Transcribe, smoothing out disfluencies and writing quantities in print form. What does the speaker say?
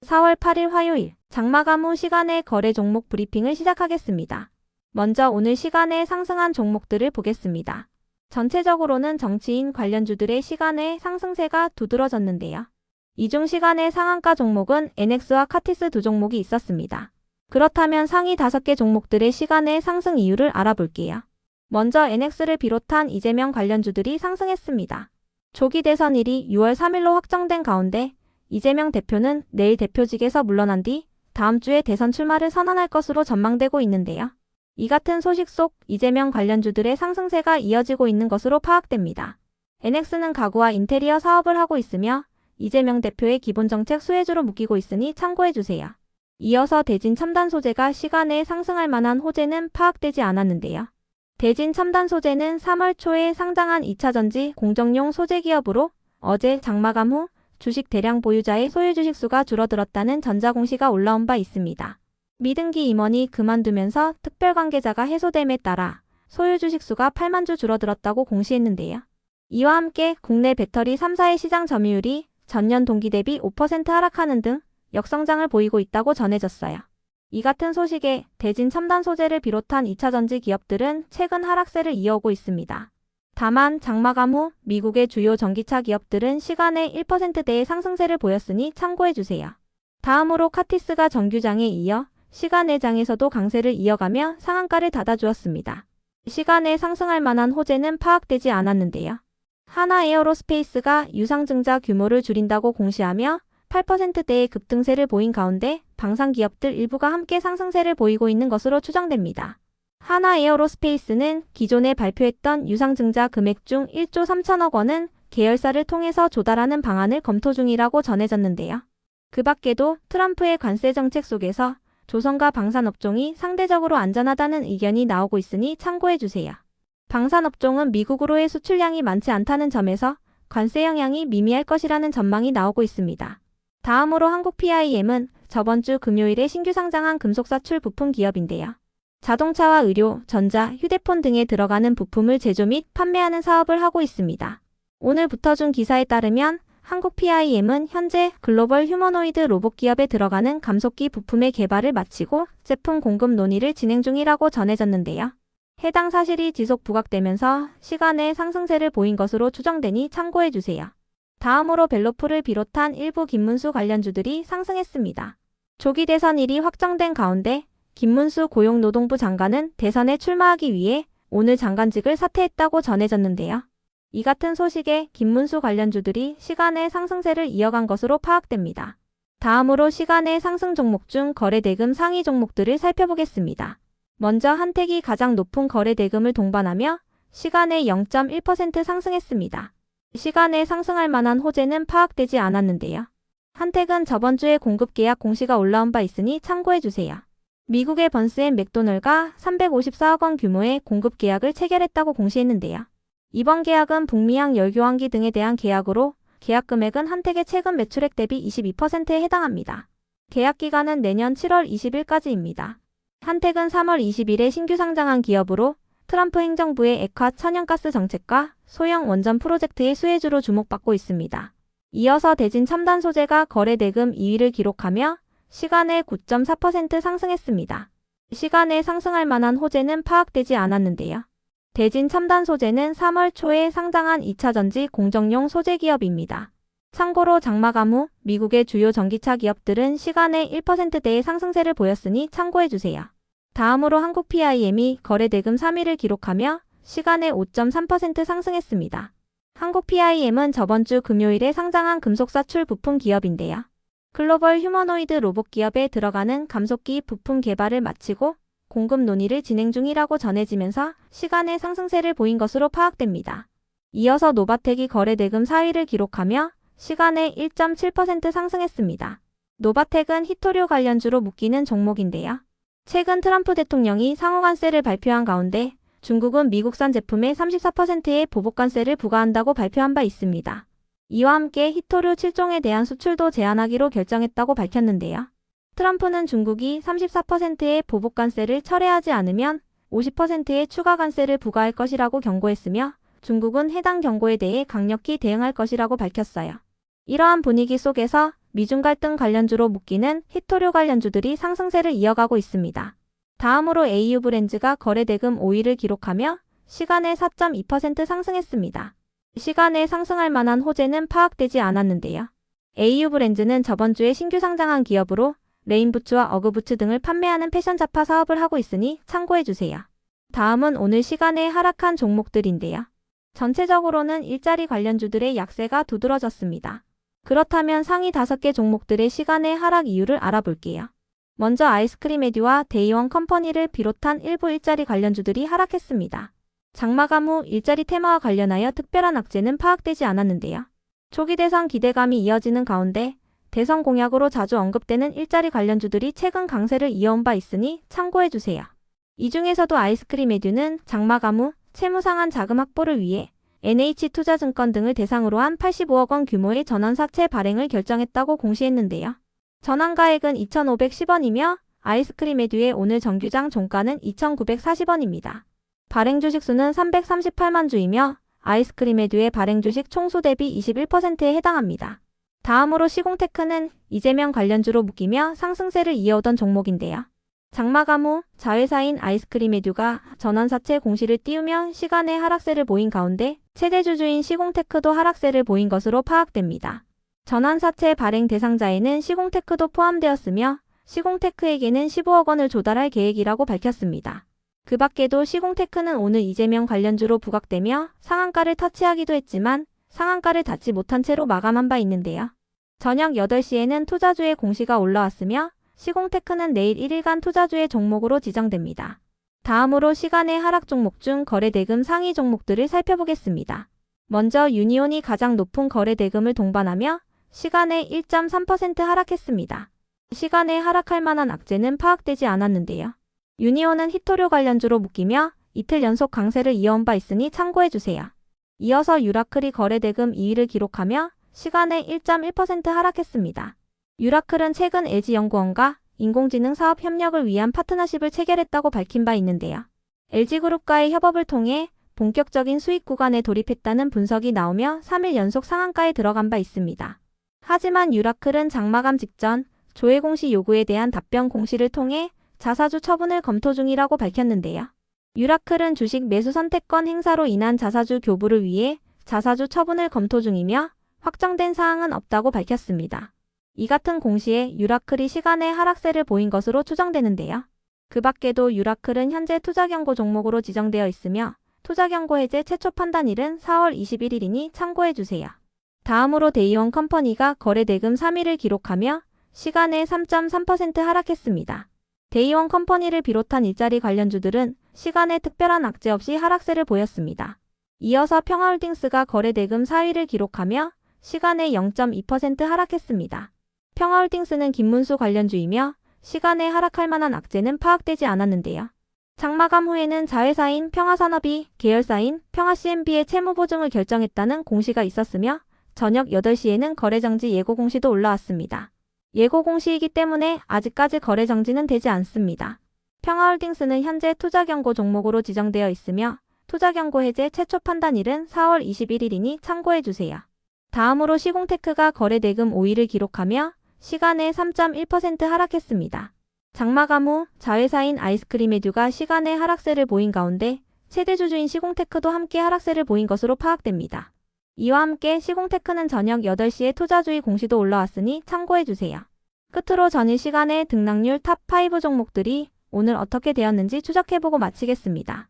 4월 8일 화요일 장마감 후 시간의 거래 종목 브리핑을 시작하겠습니다. 먼저 오늘 시간에 상승한 종목들을 보겠습니다. 전체적으로는 정치인 관련주들의 시간의 상승세가 두드러졌는데요. 이 중 시간의 상한가 종목은 NX와 카티스 두 종목이 있었습니다. 그렇다면 상위 5개 종목들의 시간의 상승 이유를 알아볼게요. 먼저 NX를 비롯한 이재명 관련주들이 상승했습니다. 조기 대선일이 6월 3일로 확정된 가운데 이재명 대표는 내일 대표직에서 물러난 뒤 다음 주에 대선 출마를 선언할 것으로 전망되고 있는데요. 이 같은 소식 속 이재명 관련주들의 상승세가 이어지고 있는 것으로 파악됩니다. NX는 가구와 인테리어 사업을 하고 있으며 이재명 대표의 기본정책 수혜주로 묶이고 있으니 참고해주세요. 이어서 대진 첨단 소재가 시간에 상승할 만한 호재는 파악되지 않았는데요. 대진 첨단 소재는 3월 초에 상장한 2차전지 공정용 소재 기업으로 어제 장마감 후 주식 대량 보유자의 소유 주식수가 줄어들었다는 전자공시가 올라온 바 있습니다. 미등기 임원이 그만두면서 특별관계자가 해소됨에 따라 소유 주식수가 8만 주 줄어들었다고 공시했는데요. 이와 함께 국내 배터리 3사의 시장 점유율이 전년 동기 대비 5% 하락하는 등 역성장을 보이고 있다고 전해졌어요. 이 같은 소식에 대진 첨단 소재를 비롯한 2차전지 기업들은 최근 하락세를 이어오고 있습니다. 다만 장마감 후 미국의 주요 전기차 기업들은 시간에 1%대의 상승세를 보였으니 참고해주세요. 다음으로 카티스가 정규장에 이어 시간의 장에서도 강세를 이어가며 상한가를 닫아주었습니다. 시간에 상승할 만한 호재는 파악되지 않았는데요. 하나에어로스페이스가 유상증자 규모를 줄인다고 공시하며 8%대의 급등세를 보인 가운데 방산기업들 일부가 함께 상승세를 보이고 있는 것으로 추정됩니다. 하나에어로스페이스는 기존에 발표했던 유상증자 금액 중 1조 3천억 원은 계열사를 통해서 조달하는 방안을 검토 중이라고 전해졌는데요. 그 밖에도 트럼프의 관세 정책 속에서 조선과 방산업종이 상대적으로 안전하다는 의견이 나오고 있으니 참고해주세요. 방산업종은 미국으로의 수출량이 많지 않다는 점에서 관세 영향이 미미할 것이라는 전망이 나오고 있습니다. 다음으로 한국 PIM은 저번 주 금요일에 신규 상장한 금속사출 부품 기업인데요. 자동차와 의료, 전자, 휴대폰 등에 들어가는 부품을 제조 및 판매하는 사업을 하고 있습니다. 오늘 붙어준 기사에 따르면 한국 PIM은 현재 글로벌 휴머노이드 로봇 기업에 들어가는 감속기 부품의 개발을 마치고 제품 공급 논의를 진행 중이라고 전해졌는데요. 해당 사실이 지속 부각되면서 시간의 상승세를 보인 것으로 추정되니 참고해주세요. 다음으로 벨로프를 비롯한 일부 김문수 관련주들이 상승했습니다. 조기 대선일이 확정된 가운데 김문수 고용노동부 장관은 대선에 출마하기 위해 오늘 장관직을 사퇴했다고 전해졌는데요. 이 같은 소식에 김문수 관련주들이 시간의 상승세를 이어간 것으로 파악됩니다. 다음으로 시간의 상승 종목 중 거래대금 상위 종목들을 살펴보겠습니다. 먼저 한택이 가장 높은 거래대금을 동반하며 시간에 0.1% 상승했습니다. 시간에 상승할 만한 호재는 파악되지 않았는데요. 한택은 저번 주에 공급 계약 공시가 올라온 바 있으니 참고해주세요. 미국의 번스앤맥도널과 354억 원 규모의 공급 계약을 체결했다고 공시했는데요. 이번 계약은 북미향 열교환기 등에 대한 계약으로 계약 금액은 한택의 최근 매출액 대비 22%에 해당합니다. 계약 기간은 내년 7월 20일까지입니다. 한택은 3월 20일에 신규 상장한 기업으로 트럼프 행정부의 액화 천연가스 정책과 소형 원전 프로젝트의 수혜주로 주목받고 있습니다. 이어서 대진 첨단 소재가 거래대금 2위를 기록하며 시간에 9.4% 상승했습니다. 시간에 상승할 만한 호재는 파악되지 않았는데요. 대진 첨단 소재는 3월 초에 상장한 2차전지 공정용 소재 기업입니다. 참고로 장마감 후 미국의 주요 전기차 기업들은 시간에 1%대의 상승세를 보였으니 참고해주세요. 다음으로 한국 PIM이 거래대금 3위를 기록하며 시간에 5.3% 상승했습니다. 한국 PIM은 저번 주 금요일에 상장한 금속사출 부품 기업인데요. 글로벌 휴머노이드 로봇 기업에 들어가는 감속기 부품 개발을 마치고 공급 논의를 진행 중이라고 전해지면서 시간의 상승세를 보인 것으로 파악됩니다. 이어서 노바텍이 거래대금 4위를 기록하며 시간에 1.7% 상승했습니다. 노바텍은 히토류 관련주로 묶이는 종목인데요. 최근 트럼프 대통령이 상호관세를 발표한 가운데 중국은 미국산 제품에 34%의 보복관세를 부과한다고 발표한 바 있습니다. 이와 함께 히토류 7종에 대한 수출도 제한하기로 결정했다고 밝혔는데요. 트럼프는 중국이 34%의 보복관세를 철회하지 않으면 50%의 추가 관세를 부과할 것이라고 경고했으며 중국은 해당 경고에 대해 강력히 대응할 것이라고 밝혔어요. 이러한 분위기 속에서 미중 갈등 관련주로 묶이는 히토류 관련주들이 상승세를 이어가고 있습니다. 다음으로 AU브랜즈가 거래 대금 5위를 기록하며 시간에 4.2% 상승했습니다. 시간에 상승할 만한 호재는 파악되지 않았는데요. AU브랜즈는 저번 주에 신규 상장한 기업으로 레인부츠와 어그부츠 등을 판매하는 패션 잡화 사업을 하고 있으니 참고해주세요. 다음은 오늘 시간에 하락한 종목들인데요. 전체적으로는 일자리 관련주들의 약세가 두드러졌습니다. 그렇다면 상위 5개 종목들의 시간의 하락 이유를 알아볼게요. 먼저 아이스크림 에듀와 데이원 컴퍼니를 비롯한 일부 일자리 관련주들이 하락했습니다. 장마감 후 일자리 테마와 관련하여 특별한 악재는 파악되지 않았는데요. 초기 대선 기대감이 이어지는 가운데 대선 공약으로 자주 언급되는 일자리 관련주들이 최근 강세를 이어온 바 있으니 참고해주세요. 이 중에서도 아이스크림 에듀는 장마감 후 채무 상환 자금 확보를 위해 NH투자증권 등을 대상으로 한 85억 원 규모의 전환사채 발행을 결정했다고 공시했는데요. 전환가액은 2,510원이며 아이스크림 에듀의 오늘 정규장 종가는 2,940원입니다. 발행 주식수는 338만 주이며 아이스크림 에듀의 발행 주식 총수 대비 21%에 해당합니다. 다음으로 시공테크는 이재명 관련주로 묶이며 상승세를 이어오던 종목인데요. 장마감 후 자회사인 아이스크림 에듀가 전환사채 공시를 띄우며 시간의 하락세를 보인 가운데 최대 주주인 시공테크도 하락세를 보인 것으로 파악됩니다. 전환사채 발행 대상자에는 시공테크도 포함되었으며 시공테크에게는 15억 원을 조달할 계획이라고 밝혔습니다. 그 밖에도 시공테크는 오늘 이재명 관련주로 부각되며 상한가를 터치하기도 했지만 상한가를 닿지 못한 채로 마감한 바 있는데요. 저녁 8시에는 투자주의 공시가 올라왔으며 시공테크는 내일 1일간 투자주의 종목으로 지정됩니다. 다음으로 시간의 하락 종목 중 거래 대금 상위 종목들을 살펴보겠습니다. 먼저 유니온이 가장 높은 거래 대금을 동반하며 시간에 1.3% 하락했습니다. 시간에 하락할 만한 악재는 파악되지 않았는데요. 유니온은 히토류 관련주로 묶이며 이틀 연속 강세를 이어온 바 있으니 참고해주세요. 이어서 유라클이 거래 대금 2위를 기록하며 시간에 1.1% 하락했습니다. 유라클은 최근 LG연구원과 인공지능 사업 협력을 위한 파트너십을 체결했다고 밝힌 바 있는데요. LG그룹과의 협업을 통해 본격적인 수익 구간에 돌입했다는 분석이 나오며 3일 연속 상한가에 들어간 바 있습니다. 하지만 유라클은 장마감 직전 조회 공시 요구에 대한 답변 공시를 통해 자사주 처분을 검토 중이라고 밝혔는데요. 유라클은 주식 매수 선택권 행사로 인한 자사주 교부를 위해 자사주 처분을 검토 중이며 확정된 사항은 없다고 밝혔습니다. 이 같은 공시에 유라클이 시간의 하락세를 보인 것으로 추정되는데요. 그 밖에도 유라클은 현재 투자경고 종목으로 지정되어 있으며 투자경고 해제 최초 판단일은 4월 21일이니 참고해주세요. 다음으로 데이원 컴퍼니가 거래 대금 3위를 기록하며 시간에 3.3% 하락했습니다. 데이원 컴퍼니를 비롯한 일자리 관련주들은 시간에 특별한 악재 없이 하락세를 보였습니다. 이어서 평화홀딩스가 거래 대금 4위를 기록하며 시간에 0.2% 하락했습니다. 평화홀딩스는 김문수 관련주이며 시간에 하락할 만한 악재는 파악되지 않았는데요. 장마감 후에는 자회사인 평화산업이 계열사인 평화CNB의 채무보증을 결정했다는 공시가 있었으며 저녁 8시에는 거래정지 예고 공시도 올라왔습니다. 예고 공시이기 때문에 아직까지 거래 정지는 되지 않습니다. 평화홀딩스는 현재 투자경고 종목으로 지정되어 있으며 투자경고 해제 최초 판단일은 4월 21일이니 참고해주세요. 다음으로 시공테크가 거래 대금 5위를 기록하며 시간에 3.1% 하락했습니다. 장마감 후 자회사인 아이스크림 에듀가 시간에 하락세를 보인 가운데 최대 주주인 시공테크도 함께 하락세를 보인 것으로 파악됩니다. 이와 함께 시공테크는 저녁 8시에 투자주의 공시도 올라왔으니 참고해주세요. 끝으로 전일 시간에 등락률 탑5 종목들이 오늘 어떻게 되었는지 추적해보고 마치겠습니다.